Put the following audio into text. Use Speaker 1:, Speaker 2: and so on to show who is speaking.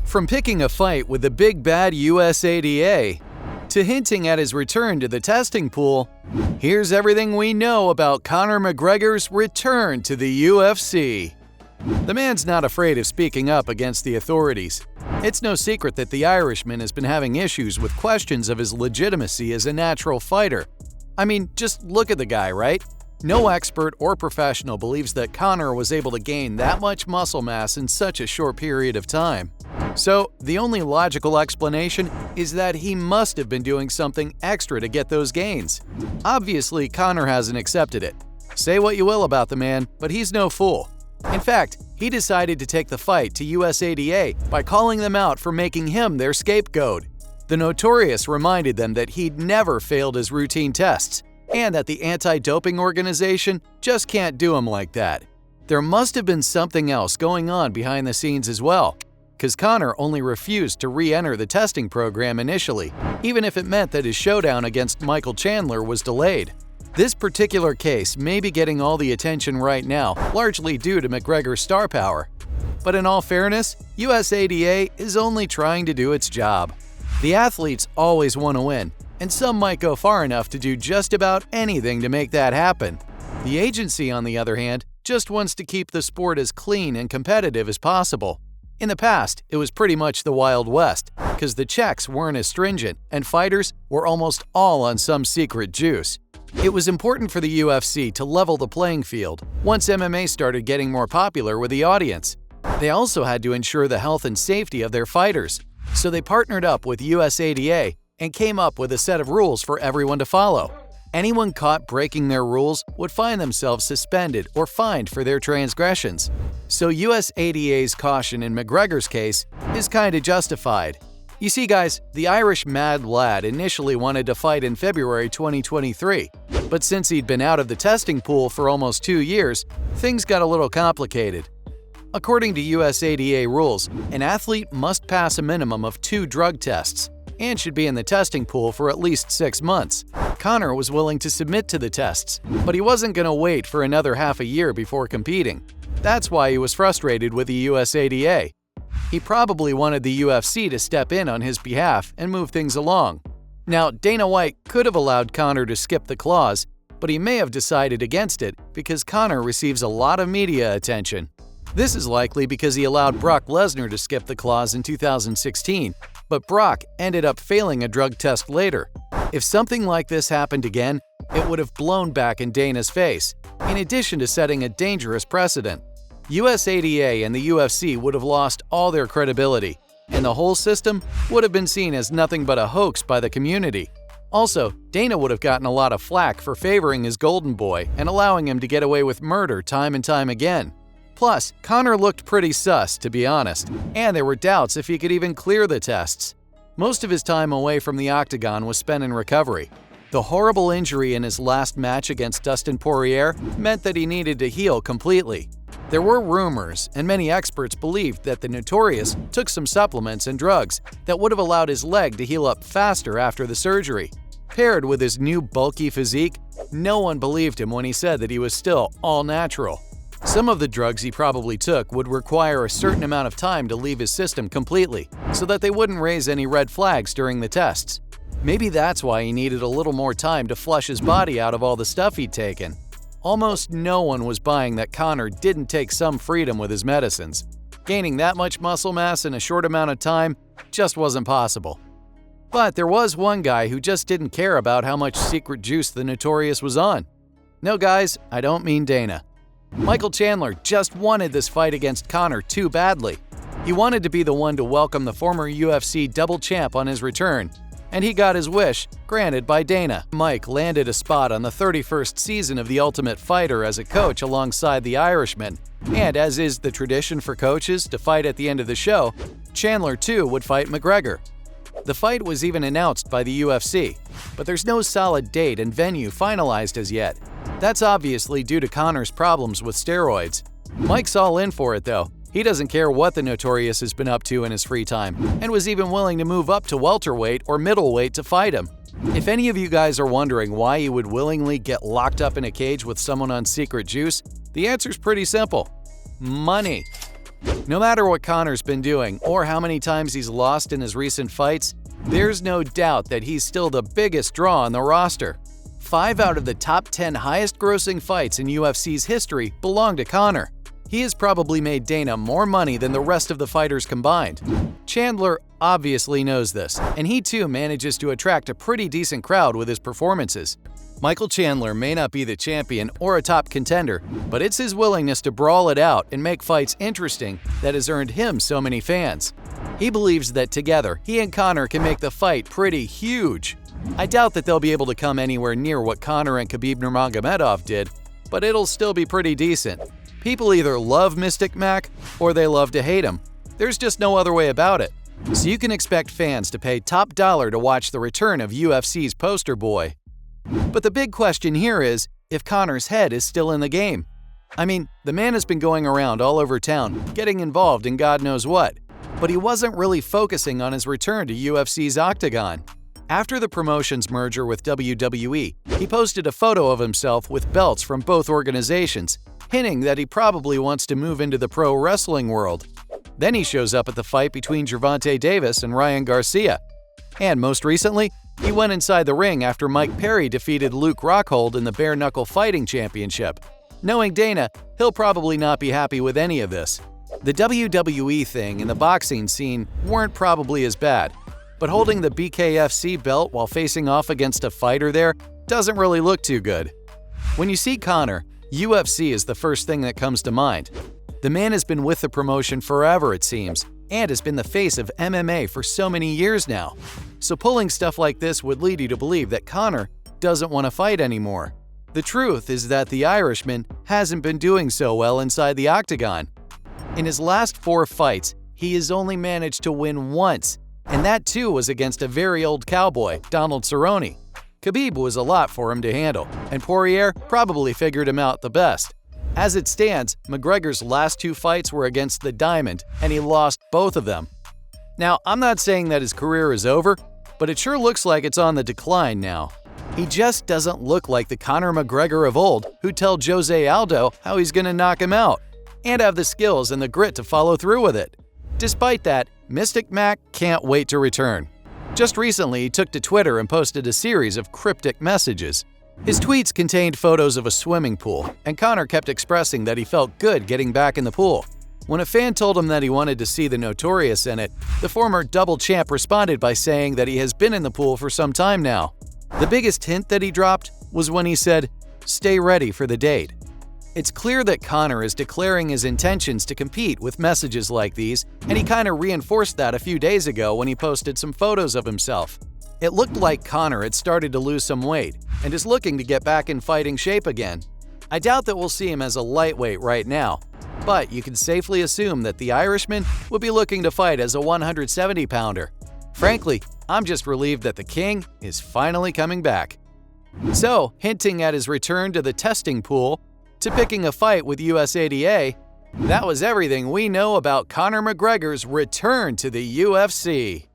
Speaker 1: From picking a fight with the big bad USADA to hinting at his return to the testing pool, here's everything we know about Conor McGregor's return to the UFC. The man's not afraid of speaking up against the authorities. It's no secret that the Irishman has been having issues with questions of his legitimacy as a natural fighter. I mean, just look at the guy, right? No expert or professional believes that Conor was able to gain that much muscle mass in such a short period of time. So, the only logical explanation is that he must have been doing something extra to get those gains. Obviously, Conor hasn't accepted it. Say what you will about the man, but he's no fool. In fact, he decided to take the fight to USADA by calling them out for making him their scapegoat. The Notorious reminded them that he'd never failed his routine tests, and that the anti-doping organization just can't do him like that. There must have been something else going on behind the scenes as well, because Conor only refused to re-enter the testing program initially, even if it meant that his showdown against Michael Chandler was delayed. This particular case may be getting all the attention right now, largely due to McGregor's star power. But in all fairness, USADA is only trying to do its job. The athletes always want to win, and some might go far enough to do just about anything to make that happen. The agency, on the other hand, just wants to keep the sport as clean and competitive as possible. In the past, it was pretty much the Wild West, because the checks weren't as stringent, and fighters were almost all on some secret juice. It was important for the UFC to level the playing field once MMA started getting more popular with the audience. They also had to ensure the health and safety of their fighters, so they partnered up with USADA and came up with a set of rules for everyone to follow. Anyone caught breaking their rules would find themselves suspended or fined for their transgressions. So USADA's caution in McGregor's case is kinda justified. You see, guys, the Irish Mad Lad initially wanted to fight in February 2023, but since he'd been out of the testing pool for almost 2 years, things got a little complicated. According to USADA rules, an athlete must pass a minimum of 2 drug tests and should be in the testing pool for at least 6 months. Conor was willing to submit to the tests, but he wasn't going to wait for another half a year before competing. That's why he was frustrated with the USADA. He probably wanted the UFC to step in on his behalf and move things along. Now, Dana White could have allowed Conor to skip the clause, but he may have decided against it because Conor receives a lot of media attention. This is likely because he allowed Brock Lesnar to skip the clause in 2016, but Brock ended up failing a drug test later. If something like this happened again, it would have blown back in Dana's face, in addition to setting a dangerous precedent. USADA and the UFC would have lost all their credibility, and the whole system would have been seen as nothing but a hoax by the community. Also, Dana would have gotten a lot of flack for favoring his golden boy and allowing him to get away with murder time and time again. Plus, Conor looked pretty sus, to be honest, and there were doubts if he could even clear the tests. Most of his time away from the octagon was spent in recovery. The horrible injury in his last match against Dustin Poirier meant that he needed to heal completely. There were rumors, and many experts believed that the Notorious took some supplements and drugs that would have allowed his leg to heal up faster after the surgery. Paired with his new bulky physique, no one believed him when he said that he was still all natural. Some of the drugs he probably took would require a certain amount of time to leave his system completely, so that they wouldn't raise any red flags during the tests. Maybe that's why he needed a little more time to flush his body out of all the stuff he'd taken. Almost no one was buying that Conor didn't take some freedom with his medicines. Gaining that much muscle mass in a short amount of time just wasn't possible. But there was one guy who just didn't care about how much secret juice the Notorious was on. No, guys, I don't mean Dana. Michael Chandler just wanted this fight against Conor too badly. He wanted to be the one to welcome the former UFC double champ on his return, and he got his wish granted by Dana. Mike landed a spot on the 31st season of The Ultimate Fighter as a coach alongside the Irishman, and as is the tradition for coaches to fight at the end of the show, Chandler too would fight McGregor. The fight was even announced by the UFC, but there's no solid date and venue finalized as yet. That's obviously due to Conor's problems with steroids. Mike's all in for it though. He doesn't care what the Notorious has been up to in his free time, and was even willing to move up to welterweight or middleweight to fight him. If any of you guys are wondering why he would willingly get locked up in a cage with someone on secret juice, the answer's pretty simple. Money. No matter what Conor's been doing or how many times he's lost in his recent fights, there's no doubt that he's still the biggest draw on the roster. 5 out of the top 10 highest-grossing fights in UFC's history belong to Conor. He has probably made Dana more money than the rest of the fighters combined. Chandler obviously knows this, and he too manages to attract a pretty decent crowd with his performances. Michael Chandler may not be the champion or a top contender, but it's his willingness to brawl it out and make fights interesting that has earned him so many fans. He believes that together, he and Conor can make the fight pretty huge. I doubt that they'll be able to come anywhere near what Conor and Khabib Nurmagomedov did, but it'll still be pretty decent. People either love Mystic Mac or they love to hate him. There's just no other way about it. So you can expect fans to pay top dollar to watch the return of UFC's poster boy. But the big question here is if Conor's head is still in the game. I mean, the man has been going around all over town, getting involved in God knows what, but he wasn't really focusing on his return to UFC's octagon. After the promotion's merger with WWE, he posted a photo of himself with belts from both organizations, hinting that he probably wants to move into the pro wrestling world. Then he shows up at the fight between Gervonta Davis and Ryan Garcia. And most recently, he went inside the ring after Mike Perry defeated Luke Rockhold in the Bare Knuckle Fighting Championship. Knowing Dana, he'll probably not be happy with any of this. The WWE thing and the boxing scene weren't probably as bad, but holding the BKFC belt while facing off against a fighter there doesn't really look too good. When you see Conor, UFC is the first thing that comes to mind. The man has been with the promotion forever, it seems, and has been the face of MMA for so many years now. So pulling stuff like this would lead you to believe that Conor doesn't want to fight anymore. The truth is that the Irishman hasn't been doing so well inside the octagon. In his last 4 fights, he has only managed to win once, and that too was against a very old cowboy, Donald Cerrone. Khabib was a lot for him to handle, and Poirier probably figured him out the best. As it stands, McGregor's last 2 fights were against the Diamond, and he lost both of them. Now, I'm not saying that his career is over, but it sure looks like it's on the decline now. He just doesn't look like the Conor McGregor of old who told Jose Aldo how he's gonna knock him out, and have the skills and the grit to follow through with it. Despite that, Mystic Mac can't wait to return. Just recently, he took to Twitter and posted a series of cryptic messages. His tweets contained photos of a swimming pool, and Conor kept expressing that he felt good getting back in the pool. When a fan told him that he wanted to see the Notorious in it, the former double champ responded by saying that he has been in the pool for some time now. The biggest hint that he dropped was when he said, "Stay ready for the date." It's clear that Conor is declaring his intentions to compete with messages like these, and he kind of reinforced that a few days ago when he posted some photos of himself. It looked like Conor had started to lose some weight and is looking to get back in fighting shape again. I doubt that we'll see him as a lightweight right now, but you can safely assume that the Irishman will be looking to fight as a 170-pounder. Frankly, I'm just relieved that the King is finally coming back. So, hinting at his return to the testing pool, to picking a fight with USADA, that was everything we know about Conor McGregor's return to the UFC.